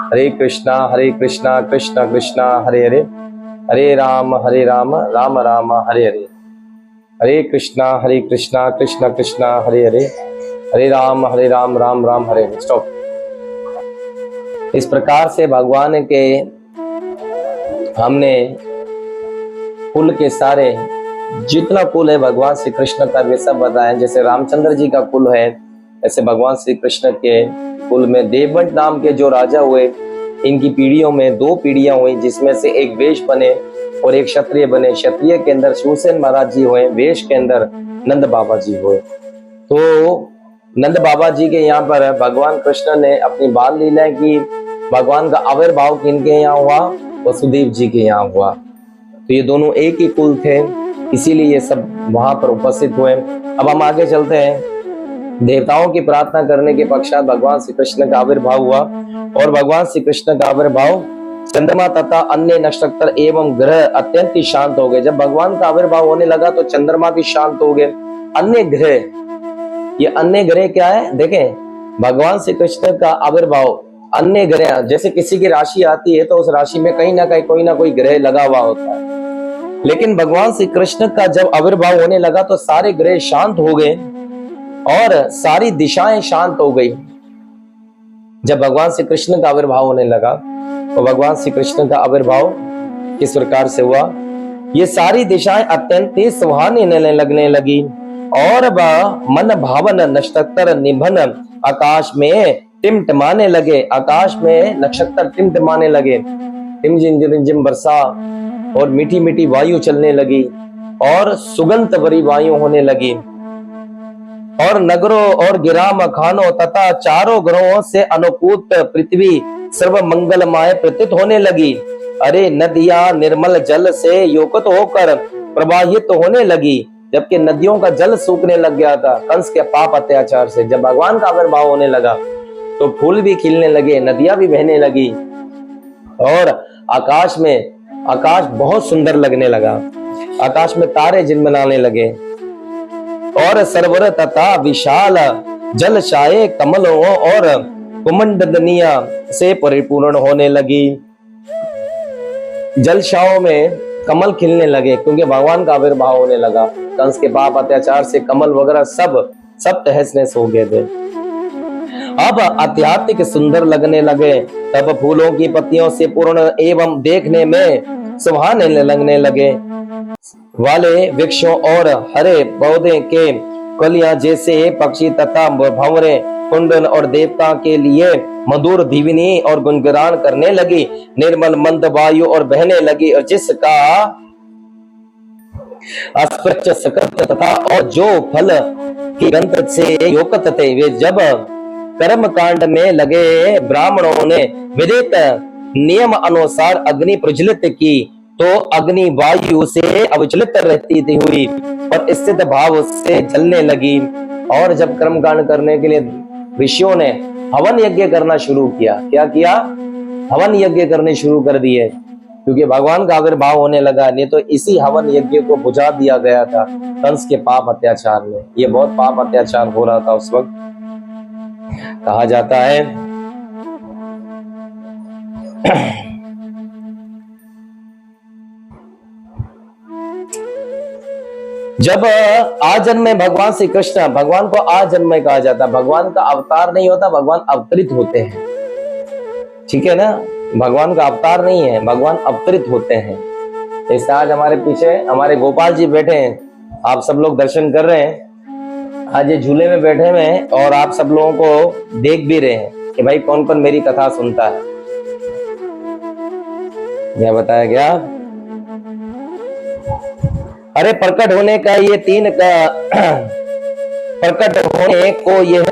हरे कृष्णा कृष्णा कृष्णा हरे हरे, हरे राम राम राम हरे हरे, हरे कृष्णा कृष्णा कृष्णा हरे हरे, हरे राम राम राम हरे हरे। स्टॉप। इस प्रकार से भगवान के हमने कुल के सारे जितना कुल है भगवान श्री कृष्ण का वे सब बताया। जैसे रामचंद्र जी का कुल है, ऐसे भगवान श्री कृष्ण के कुल में देववंत नाम के जो राजा हुए, इनकी पीढ़ियों में 2 पीढ़ियां हुई, जिसमें से एक वैश्य बने और एक क्षत्रिय बने। क्षत्रिय के अंदर शिवसेन महाराज जी हुए, वैश्य के अंदर नंद बाबा जी हुए। तो नंद बाबा जी के यहाँ पर भगवान कृष्ण ने अपनी बाल लीला की। भगवान का आविर्भाव किनके यहाँ हुआ? वसुदेव जी के यहाँ हुआ। तो ये दोनों एक ही कुल थे, इसीलिए ये सब वहां पर उपस्थित हुए। अब हम आगे चलते हैं। देवताओं की प्रार्थना करने के पश्चात भगवान श्री कृष्ण का आविर्भाव हुआ और भगवान श्री कृष्ण का आविर्भाव चंद्रमा तथा अन्य नक्षत्र एवं ग्रह अत्यंत ही शांत हो गए। जब भगवान का आविर्भाव होने लगा तो चंद्रमा भी शांत हो गए। अन्य ग्रह, ये अन्य ग्रह क्या है? देखें, भगवान श्री कृष्ण का आविर्भाव, अन्य ग्रह जैसे किसी की राशि आती है तो उस राशि में कहीं ना कहीं कोई ना कोई ग्रह लगा हुआ होता है। लेकिन भगवान श्री कृष्ण का जब आविर्भाव होने लगा तो सारे ग्रह शांत हो गए और सारी दिशाएं शांत हो गई। जब भगवान श्री कृष्ण का आविर्भाव होने लगा तो भगवान श्री कृष्ण का आविर्भाव किस प्रकार से हुआ? ये सारी दिशाएं अत्यंत ही सुहानी लगने लगी और मन भावन नक्षत्र निभन आकाश में टिमटिमाने लगे। आकाश में नक्षत्र टिमटिमाने लगे, टिम वर्षा और मीठी मीठी वायु चलने लगी और सुगंध भरी वायु होने लगी और नगरों और गिराम खानों तथा चारों ग्रहों से अनुकूत पृथ्वी सर्व मंगलमय प्रतीत होने लगी। अरे नदियां निर्मल जल से युक्त होकर प्रवाहित होने लगी, जबकि नदियों का जल सूखने लग गया था कंस के पाप अत्याचार से। जब भगवान का आविर्भाव होने लगा तो फूल भी खिलने लगे, नदियां भी बहने लगी और आकाश बहुत सुंदर लगने लगा। आकाश में तारे झिलमिलाने लगे और सरोवर तथा विशाल जलशाये कमलों और कुमंडलियां से परिपूर्ण होने लगी। जलशाओं में कमल खिलने लगे क्योंकि भगवान का आविर्भाव होने लगा। कंस के पाप अत्याचार से कमल वगैरह सब तहस नहस हो गए थे। अब अत्याधिक सुंदर लगने लगे। तब फूलों की पत्तियों से पूर्ण एवं देखने में सुहाने लगने लगे वाले वृक्षों और हरे पौधे के कलियां जैसे पक्षी तथा भंवरे कुंडन और देवता के लिए मधुर धीविनी और गुनगुनान करने लगी। निर्मल मंद वायु और बहने लगी और जिसका अस्पृश्य सकत तथा और जो फल की गंध से युक्त थे, वे जब कर्म कांड में लगे ब्राह्मणों ने विदित नियम अनुसार अग्नि प्रज्वलित की तो अग्नि वायु से अविचलित रहती थी हुई और स्थित भाव से जलने लगी। और जब कर्म कांड करने के लिए ऋषियों ने हवन यज्ञ करना शुरू किया, क्या किया? हवन यज्ञ करने शुरू कर दिए क्योंकि भगवान का आविर्भाव होने लगा। नहीं तो इसी हवन यज्ञ को बुझा दिया गया था कंस के पाप अत्याचार में। ये बहुत पाप अत्याचार हो रहा था उस वक्त। कहा जाता है जब आजन्मे भगवान श्री कृष्ण, भगवान को आजन्मे कहा जाता है। भगवान का अवतार नहीं होता, भगवान अवतरित होते हैं। ठीक है ना? भगवान का अवतार नहीं है, भगवान अवतरित होते हैं। जैसे आज हमारे पीछे हमारे गोपाल जी बैठे हैं, आप सब लोग दर्शन कर रहे हैं। आज ये झूले में बैठे हुए हैं और आप सब लोगों को देख भी रहे हैं कि भाई कौन कौन मेरी कथा सुनता है। यह बताया गया। अरे प्रकट होने का ये 3 का प्रकट होने को यह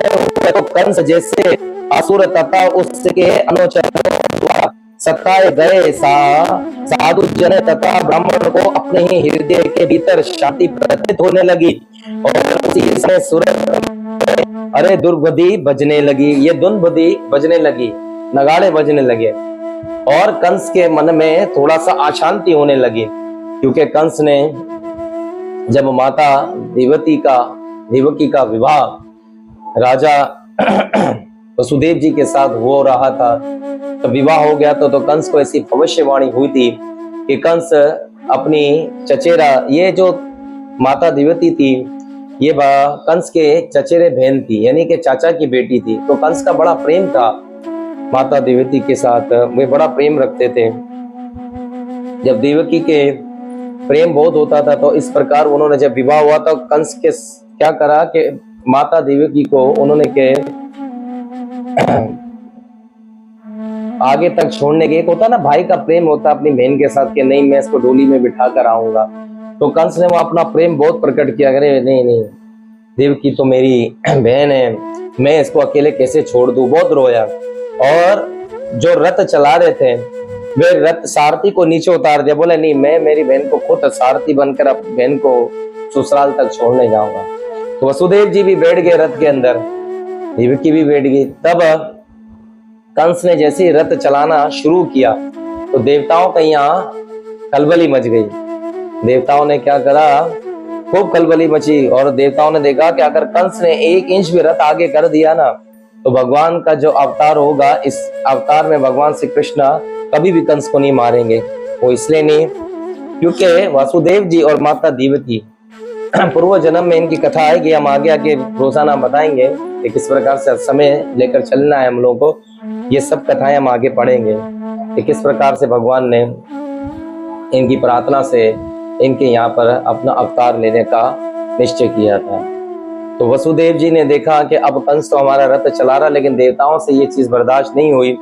तो कंस जैसे असुर तथा उसके अनुचरों द्वारा सताए गए साधु जन तथा ब्राह्मण को अपने ही हृदय के भीतर शांति प्रतीत होने लगी और उसी समय सूरज अरे दुर्बुद्धि बजने लगी, ये धुन बुद्धि बजने लगी, नगाड़े बजने लगे और कंस के मन में थोड़ा सा अशांति होने लगी, क्योंकि कंस ने जब माता देवकी का विवाह राजा वसुदेव जी के साथ हो रहा था, तो विवाह हो गया तो कंस को ऐसी भविष्यवाणी हुई थी कि कंस अपनी चचेरा, ये जो माता देवती थी ये कंस के चचेरे बहन थी, यानी कि चाचा की बेटी थी। तो कंस का बड़ा प्रेम था माता देवती के साथ, वे बड़ा प्रेम रखते थे। जब देवकी के प्रेम बहुत होता था तो इस प्रकार उन्होंने जब विवाह हुआ तो कंस के क्या करा कि माता देवकी को उन्होंने के आगे तक छोड़ने के, एक होता ना भाई का प्रेम होता अपनी बहन के साथ कि नहीं मैं इसको डोली में बिठा कर आऊंगा, तो कंस ने वो अपना प्रेम बहुत प्रकट किया, अरे नहीं नहीं देवकी तो मेरी बहन है, मैं इसको अकेले कैसे छोड़ दूं, बहुत रोया। और जो रथ चला रहे थे वे रथ सारथी को नीचे उतार दिया, बोले नहीं मैं मेरी बहन को खुद सारथी बनकर अपनी बहन को ससुराल तक छोड़ने जाऊंगा। तो वसुदेव जी भी बैठ गए रथ के अंदर, देवकी भी बैठ गई। तब कंस ने जैसे रथ चलाना शुरू किया तो देवताओं का यहाँ खलबली मच गई। देवताओं ने क्या करा, खूब खलबली मची और देवताओं ने देखा कि अगर कंस ने 1 इंच भी रथ आगे कर दिया ना तो भगवान का जो अवतार होगा, इस अवतार में भगवान श्री कृष्ण कभी भी कंस को नहीं मारेंगे। वो इसलिए नहीं क्योंकि वासुदेव जी और माता देवकी पूर्व जन्म में इनकी कथा आएगी, हम आगे रोजाना बताएंगे कि किस प्रकार से समय लेकर चलना है हम लोगों को, ये सब कथाएं हम आगे पढ़ेंगे कि किस प्रकार से भगवान ने इनकी प्रार्थना से इनके यहाँ पर अपना अवतार लेने का निश्चय किया था। तो वसुदेव जी ने देखा कि अब कंस तो हमारा रथ चला रहा, लेकिन देवताओं से ये चीज बर्दाश्त नहीं हुई।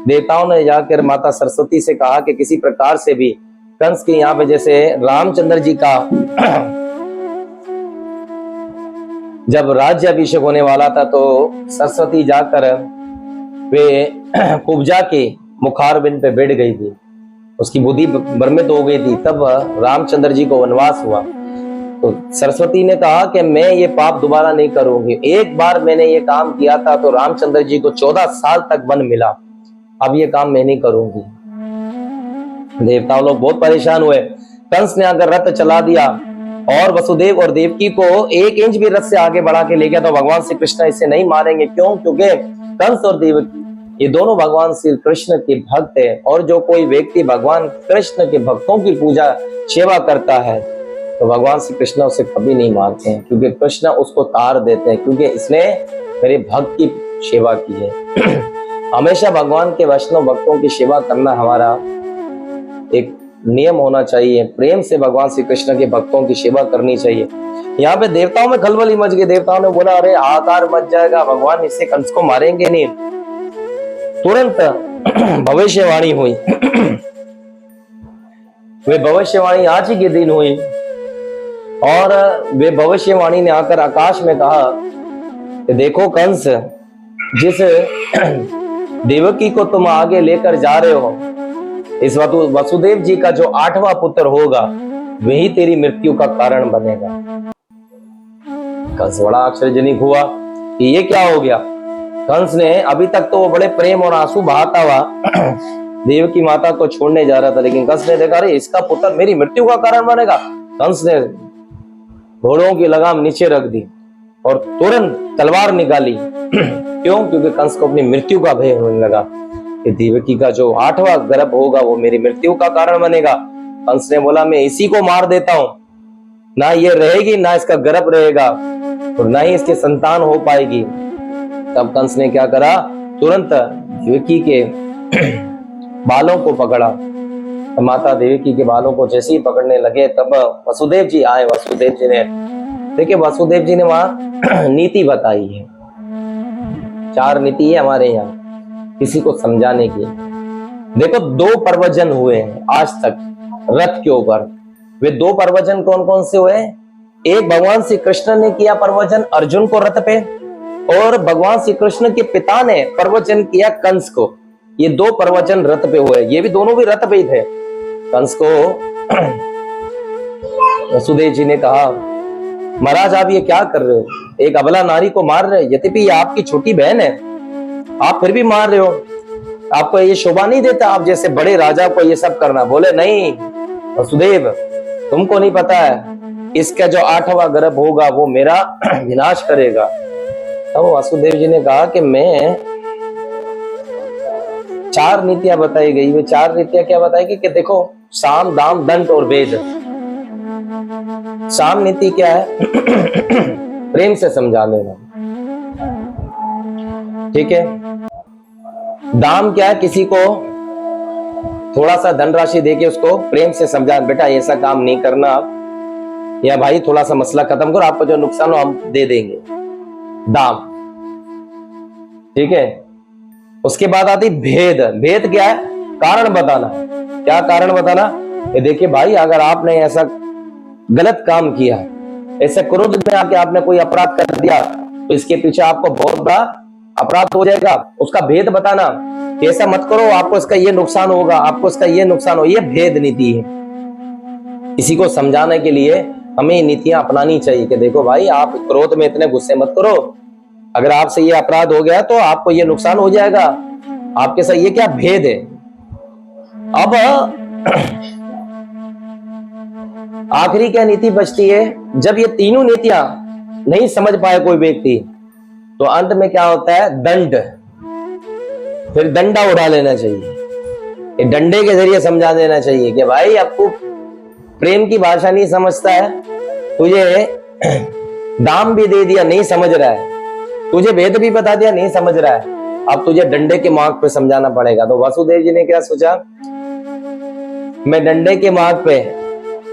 देवताओं ने जाकर माता सरस्वती से कहा कि किसी प्रकार से भी कंस के यहाँ पे, जैसे रामचंद्र जी का जब राज्य अभिषेक होने वाला था तो सरस्वती जाकर वे कुब्जा के मुखारबिंद पे बैठ गई थी, उसकी बुद्धि भ्रमित हो गई थी। तब रामचंद्र जी को वनवास हुआ तो सरस्वती ने कहा कि मैं ये पाप दोबारा नहीं करूंगी, एक बार मैंने ये काम किया था तो रामचंद्र जी को 14 साल तक वन मिला, अब ये काम मैं नहीं करूंगी। देवताओं लोग बहुत परेशान हुए। कंस ने अगर रथ चला दिया और वसुदेव और देवकी को 1 इंच भी रथ से आगे बढ़ा के ले गया तो भगवान श्री कृष्ण इसे नहीं मारेंगे। क्यों? क्योंकि कंस और देवकी ये दोनों भगवान श्री कृष्ण के भक्त है, और जो कोई व्यक्ति भगवान कृष्ण के भक्तों की पूजा सेवा करता है तो भगवान श्री कृष्ण उसे कभी नहीं मारते हैं, क्योंकि कृष्ण उसको तार देते हैं, क्योंकि इसने मेरे भक्त की सेवा की है। हमेशा भगवान के वैष्णव भक्तों की सेवा करना हमारा एक नियम होना चाहिए, प्रेम से भगवान श्री कृष्ण के भक्तों की सेवा करनी चाहिए। यहाँ पे देवताओं में खलबली मच गई। देवताओं ने बोला अरे हाहाकार मच जाएगा, भगवान इससे कंस को मारेंगे नहीं। तुरंत भविष्यवाणी हुई। वे भविष्यवाणी आज ही के दिन हुई और वे भविष्यवाणी ने आकर आकाश में कहा कि देखो कंस, जिस देवकी को तुम आगे लेकर जा रहे हो, इस वसुदेव जी का जो 8वां पुत्र होगा वही तेरी मृत्यु का कारण बनेगा। कंस बड़ा आश्चर्यजनक हुआ कि ये क्या हो गया। कंस ने अभी तक तो वो बड़े प्रेम और आंसू बहाता हुआ देवकी माता को छोड़ने जा रहा था, लेकिन कंस ने देखा अरे इसका पुत्र मेरी मृत्यु का कारण बनेगा। कंस ने घोड़ों की लगाम नीचे रख दी और तुरंत तलवार निकाली। क्यों? क्योंकि कंस को अपनी मृत्यु का भय होने लगा कि देवकी का जो 8वां गर्भ होगा वो मेरी मृत्यु का कारण बनेगा। कंस ने बोला मैं इसी को मार देता हूं, ना ये रहेगी ना इसका गर्भ रहेगा और ना ही इसके संतान हो पाएगी। तब कंस ने क्या करा, तुरंत देवकी के बालों को पकड़ा। माता देवकी के बालों को जैसे ही पकड़ने लगे तब वसुदेव जी आए। वसुदेव जी ने देखिए, वसुदेव जी ने वहां नीति बताई है। 4 नीति है हमारे यहाँ किसी को समझाने की। देखो 2 प्रवचन हुए हैं आज तक रथ के ऊपर। वे 2 प्रवचन कौन कौन से हुए? एक भगवान श्री कृष्ण ने किया प्रवचन अर्जुन को रथ पे, और भगवान श्री कृष्ण के पिता ने प्रवचन किया कंस को। ये दो प्रवचन रथ पे हुए, ये भी दोनों भी रथ पे ही थे। कंस को वसुदेव जी ने कहा, महाराज आप ये क्या कर रहे हो, एक अबला नारी को मार रहे, यद्यपि ये आपकी छोटी बहन है, आप फिर भी मार रहे हो, आपको ये शोभा नहीं देता आप जैसे बड़े राजा को ये सब करना। बोले नहीं वसुदेव, तुमको नहीं पता है, इसका जो 8वां गर्भ होगा वो मेरा विनाश करेगा। तब वासुदेव जी ने कहा कि मैं 4 नीतियां बताई गई, वे 4 नीतियां क्या बताएगी कि देखो, साम दाम दंड और वेद। साम नीति क्या है? प्रेम से समझा लेना, ठीक है। दाम क्या है? किसी को थोड़ा सा धनराशि देके उसको प्रेम से समझा, बेटा ऐसा काम नहीं करना आप, या भाई थोड़ा सा मसला खत्म करो, आपको जो नुकसान हो हम दे देंगे, दाम, ठीक है। उसके बाद आती भेद। भेद क्या है? कारण बताना। क्या कारण बताना? ये देखिए भाई, अगर आपने ऐसा गलत काम किया, ऐसे क्रोध में आके आपने कोई अपराध कर दिया, तो इसके पीछे आपको बहुत बड़ा अपराध हो जाएगा। उसका भेद बताना, ऐसा मत करो, आपको इसका ये नुकसान होगा, आपको इसका ये नुकसान हो। ये भेद नीति है। किसी को समझाने के लिए हमें नीतियां अपनानी चाहिए कि देखो भाई, आप क्रोध में इतने गुस्से मत करो, अगर आपसे ये अपराध हो गया तो आपको ये नुकसान हो जाएगा, आपके साथ ये क्या भेद है। अब आखिरी क्या नीति बचती है? जब ये तीनों नीतियां नहीं समझ पाए कोई व्यक्ति, तो अंत में क्या होता है? दंड। फिर डंडा उड़ा लेना चाहिए, डंडे के जरिए समझा देना चाहिए कि भाई आपको प्रेम की भाषा नहीं समझता है, तुझे दाम भी दे दिया नहीं समझ रहा है, तुझे भेद भी बता दिया नहीं समझ रहा है, अब तुझे डंडे के मार्ग पे समझाना पड़ेगा। तो वासुदेव जी ने क्या सोचा, मैं डंडे के मार्ग पे,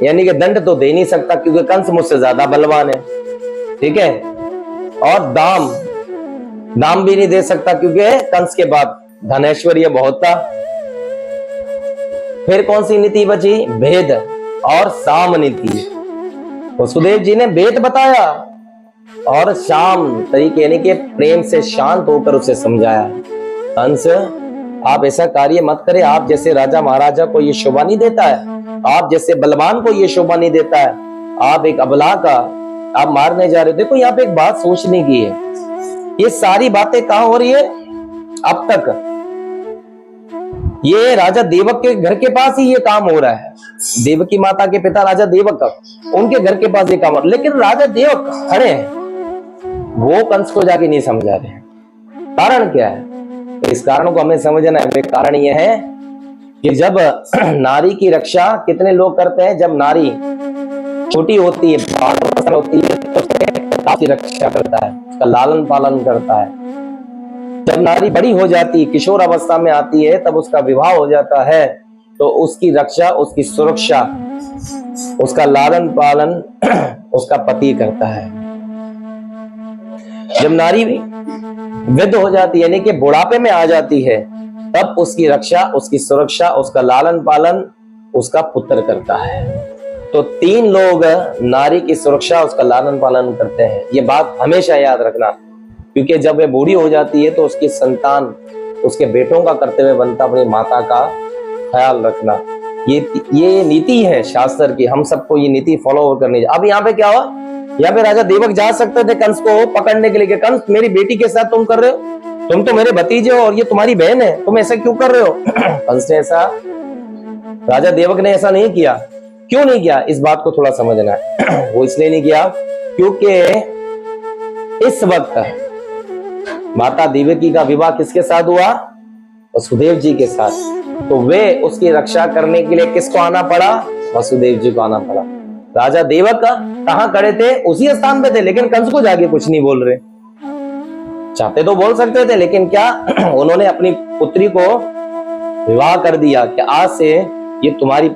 यानी कि दंड तो दे नहीं सकता क्योंकि कंस मुझसे ज्यादा बलवान है, ठीक है, और दाम भी नहीं दे सकता क्योंकि कंस के बाद धनेश्वर्य बहुत था। फिर कौन सी नीति बची? भेद और साम नीति। वसुदेव जी ने भेद बताया और शाम तरीके यानी कि प्रेम से शांत होकर उसे समझाया, कंस आप ऐसा कार्य मत करें, आप जैसे राजा महाराजा को ये शोभा नहीं देता है, आप जैसे बलवान को ये शोभा नहीं देता है, आप एक अबला का आप मारने जा रहे हो। देखो यहाँ पे एक बात सोचने की है, ये सारी बातें कहां हो रही है? अब तक ये राजा देवक के घर के पास ही ये काम हो रहा है। देवकी माता के पिता राजा देवक, उनके घर के पास ये काम हो रहा है, लेकिन राजा देवक खड़े हैं, वो कंस को जाके नहीं समझा रहे हैं। कारण क्या है? तो इस कारण को हमें समझना है। कारण यह है कि जब नारी की रक्षा कितने लोग करते हैं, जब नारी छोटी होती है, होती है तो उसकी रक्षा करता है, उसका लालन पालन करता है। जब नारी बड़ी हो जाती है, किशोर अवस्था में आती है, तब उसका विवाह हो जाता है, तो उसकी रक्षा, उसकी सुरक्षा, उसका लालन पालन उसका पति करता है। जब नारी वृद्ध हो जाती है, यानी कि बुढ़ापे में आ जाती है, तब उसकी रक्षा, उसकी सुरक्षा, उसका लालन पालन उसका पुत्र करता है। तो 3 लोग नारी की सुरक्षा, उसका लालन पालन करते हैं। ये बात हमेशा याद रखना, क्योंकि जब वह बूढ़ी हो जाती है तो उसकी संतान, उसके बेटों का कर्तव्य बनता अपनी माता का ख्याल रखना। ये नीति है शास्त्र की, हम सबको ये नीति फॉलो करनी चाहिए। अब यहाँ पे क्या हुआ? यहाँ पे राजा देवक जा सकते थे कंस को पकड़ने के लिए, कंस मेरी बेटी के साथ तुम कर रहे हो, तुम तो मेरे भतीजे हो और ये तुम्हारी बहन है, तुम ऐसा क्यों कर रहे हो? कंस ने ऐसा, राजा देवक ने ऐसा नहीं किया। क्यों नहीं किया? इस बात को थोड़ा समझना है। वो इसलिए नहीं किया क्योंकि इस वक्त माता देवकी का विवाह किसके साथ हुआ? वसुदेव जी के साथ। तो वे उसकी रक्षा करने के लिए किसको आना पड़ा? वसुदेव जी को आना पड़ा। राजा देवक कहां खड़े थे? उसी स्थान पे थे, लेकिन कंस को जाके कुछ नहीं बोल रहे। चाहते तो बोल सकते थे, लेकिन क्या उन्होंने अपनी पुत्री को विवाह कर दिया कि आज से ये तुम्हारी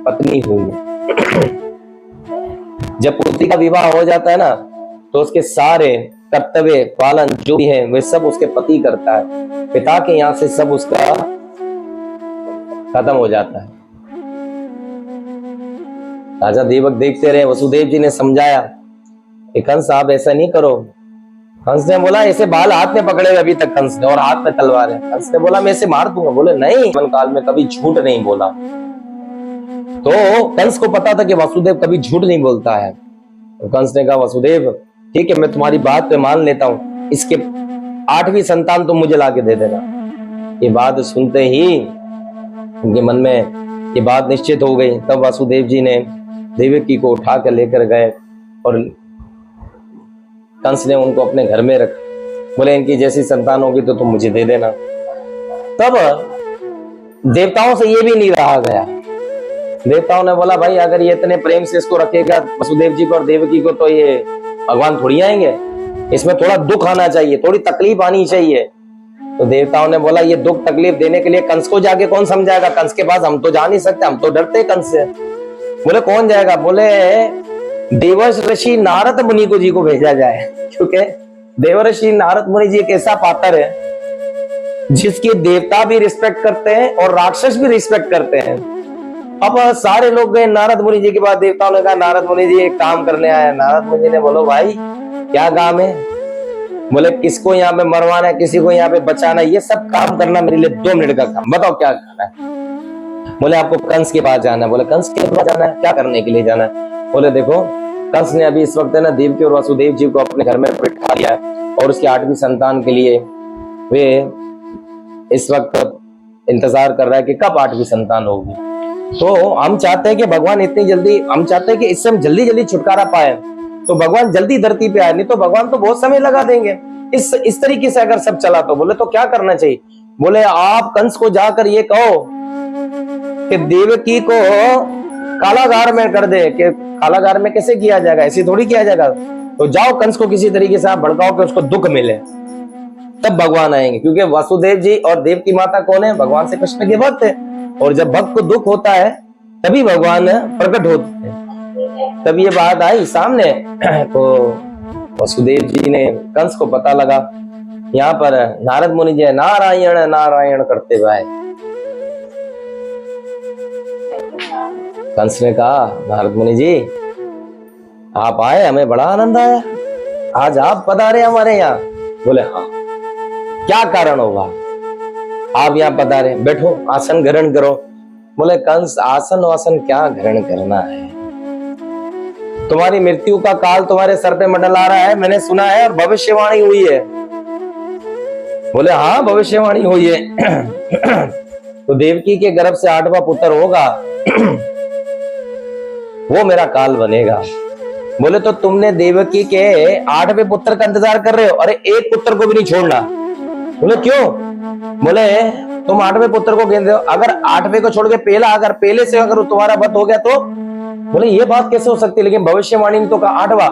पत्नी हुई। जब पुत्री का विवाह हो जाता है ना, तो उसके सारे कर्तव्य पालन जो भी है वे सब उसके पति करता है। पिता के यहाँ से सब उसका खत्म हो जाता है। राजा देवक देखते रहे, वसुदेव जी ने समझाया कि कंस आप ऐसा नहीं करो, कंस ने बोला ऐसे बाल हाथ में पकड़े हुए अभी तक कंस ने, और हाथ में तलवार है। कंस ने बोला मैं इसे मार दूंगा। बोले नहीं, जीवन काल में कभी झूठ नहीं बोला। तो कंस को पता था कि वासुदेव कभी झूठ नहीं बोलता है। तो कंस ने कहा वसुदेव ठीक है, मैं तुम्हारी बात पे मान लेता हूँ, इसके 8वीं संतान तुम मुझे लाके दे देना। ये बात सुनते ही उनके मन में ये बात निश्चित हो गई। तब वासुदेव जी ने देवकी को उठा कर लेकर गए और कंस ने उनको अपने घर में रखा। बोले इनकी जैसी संतान होगी तो तुम मुझे दे देना। तब देवताओं से ये भी नहीं रहा गया। देवताओं ने बोला भाई अगर ये इतने प्रेम से इसको रखेगा वसुदेव जी को और देवकी को, तो ये भगवान थोड़ी आएंगे, इसमें थोड़ा दुख आना चाहिए, थोड़ी तकलीफ आनी चाहिए। तो देवताओं ने बोला ये दुख तकलीफ देने के लिए कंस को जाके कौन समझाएगा, कंस के पास हम तो जा नहीं सकते, हम तो डरते कंस से। बोले कौन जाएगा? बोले देवर्षि ऋषि नारद मुनि को जी को भेजा जाए, क्योंकि देवर्षि नारद मुनि जी एक ऐसा पात्र है जिसकी देवता भी रिस्पेक्ट करते हैं और राक्षस भी रिस्पेक्ट करते हैं। अब सारे लोग गए नारद मुनि जी के पास। देवताओं ने कहा नारद मुनि जी एक काम करने आए। नारद मुनि ने बोलो भाई क्या काम है? बोले किसको यहाँ पे मरवाना है, किसी को यहाँ पे बचाना है, ये सब काम करना मेरे लिए 2 मिनट का काम, बताओ क्या करना है? बोले आपको कंस के पास जाना है। बोले कंस के पास जाना है, क्या करने के लिए जाना है? बोले देखो कंस ने अभी इस वक्त है ना देवकी और वासुदेव जी को अपने घर में बिठा लिया है और उसकी 8वीं संतान के लिए वे इस वक्त इंतजार कर रहा है कि कब 8वीं संतान होगी। तो हम चाहते हैं कि भगवान इतनी जल्दी, हम चाहते हैं कि इससे हम जल्दी जल्दी छुटकारा पाए, तो भगवान जल्दी धरती पे आए, नहीं तो भगवान तो बहुत समय लगा देंगे। इस तरीके से अगर सब चला तो बोले तो क्या करना चाहिए? बोले आप कंस को जाकर ये कहो कि देवकी को कारागार में कर दे। कि कारागार में कैसे किया जाएगा, ऐसे थोड़ी किया जाएगा। तो जाओ कंस को किसी तरीके से आप भड़काओ कि उसको दुख मिले, तब भगवान आएंगे। क्योंकि वासुदेव जी और देव की माता कौन है? भगवान से कृष्ण के भक्त है, और जब भक्त को दुख होता है तभी भगवान प्रकट होते हैं। तब ये बात आई सामने तो वसुदेव जी ने, कंस को पता लगा यहाँ पर नारद मुनि जी नारायण नारायण करते हुए आए। कंस ने कहा नारद मुनि जी आप आए, हमें बड़ा आनंद आया, आज आप पधारे हमारे यहाँ। बोले हाँ, क्या कारण होगा आप यहाँ पधारे, बैठो आसन ग्रहण करो। बोले कंस आसन वासन क्या ग्रहण करना है, तुम्हारी मृत्यु का काल तुम्हारे सर पे मंडला रहा है, मैंने सुना है और भविष्यवाणी हुई है। बोले हाँ भविष्यवाणी हुई है तो देवकी के गर्भ से 8वां पुत्र होगा वो मेरा काल बनेगा। बोले तो तुमने देवकी के 8वें पुत्र का इंतजार कर रहे हो? अरे एक पुत्र को भी नहीं छोड़ना। बोले क्यों? बोले तुम 8वें पुत्र को गिन रहे हो, अगर 8वें को छोड़ के पहला, अगर पहले से अगर तुम्हारा वध हो गया तो। बोले ये बात कैसे हो सकती है, लेकिन भविष्यवाणी ने तो कहा 8वां।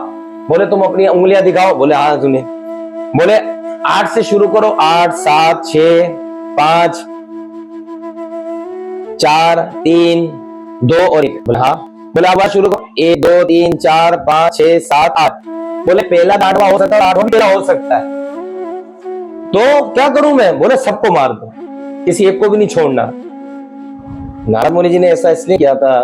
बोले तुम अपनी उंगलियां दिखाओ। बोले हाँ सुनिए। बोले 8 से शुरू करो, 8 7 6 5 4 3 2 और 1। बोले हाँ। बोले अब शुरू करो, 1 2 3 4 5 6 7 8। बोले पहला 8वां हो सकता है, 8वां पहला हो सकता है, तो क्या करूं मैं? बोले सबको मार दो, किसी एक को भी नहीं छोड़ना। नारद मुनि जी ने ऐसा इसलिए किया था